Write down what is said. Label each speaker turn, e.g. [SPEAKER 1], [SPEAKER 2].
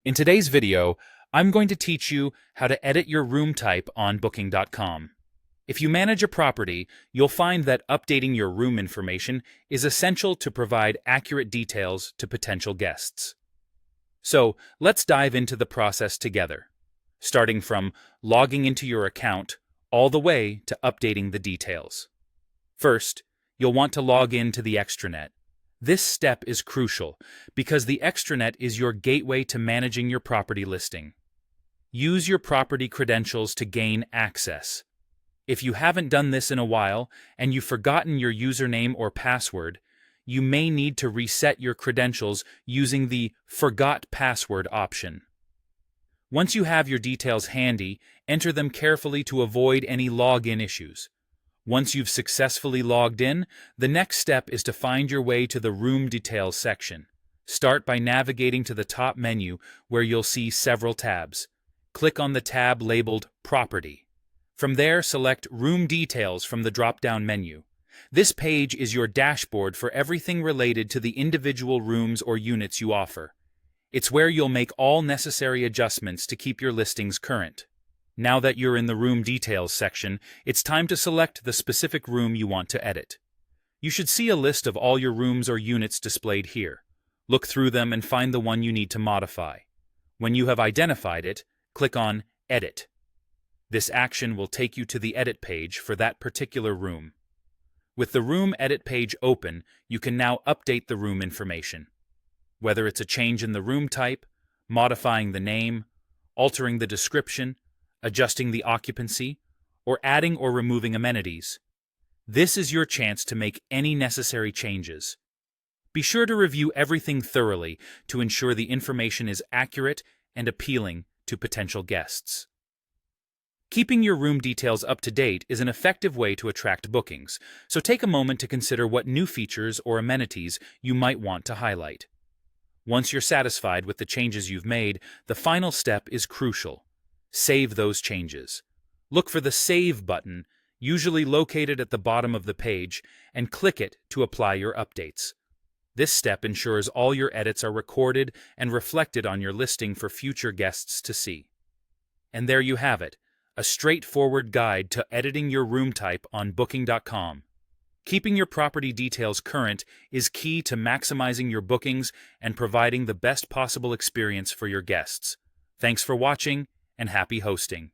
[SPEAKER 1] In today's video, I'm going to teach you how to edit your room type on Booking.com. If you manage a property, you'll find that updating your room information is essential to provide accurate details to potential guests. So, let's dive into the process together, starting from logging into your account all the way to updating the details. First, you'll want to log in to the extranet. This step is crucial because the extranet is your gateway to managing your property listing. Use your property credentials to gain access. If you haven't done this in a while and you've forgotten your username or password, you may need to reset your credentials using the Forgot Password option. Once you have your details handy, enter them carefully to avoid any login issues. Once you've successfully logged in, the next step is to find your way to the Room Details section. Start by navigating to the top menu where you'll see several tabs. Click on the tab labeled Property. From there, select Room Details from the drop-down menu. This page is your dashboard for everything related to the individual rooms or units you offer. It's where you'll make all necessary adjustments to keep your listings current. Now that you're in the Room Details section, it's time to select the specific room you want to edit. You should see a list of all your rooms or units displayed here. Look through them and find the one you need to modify. When you have identified it, click on Edit. This action will take you to the edit page for that particular room. With the Room Edit page open, you can now update the room information. Whether it's a change in the room type, modifying the name, altering the description, adjusting the occupancy, or adding or removing amenities. This is your chance to make any necessary changes. Be sure to review everything thoroughly to ensure the information is accurate and appealing to potential guests. Keeping your room details up to date is an effective way to attract bookings, so take a moment to consider what new features or amenities you might want to highlight. Once you're satisfied with the changes you've made, the final step is crucial. Save those changes. Look for the Save button, usually located at the bottom of the page, and click it to apply your updates. This step ensures all your edits are recorded and reflected on your listing for future guests to see. And there you have it, a straightforward guide to editing your room type on Booking.com. Keeping your property details current is key to maximizing your bookings and providing the best possible experience for your guests. Thanks for watching, and happy hosting.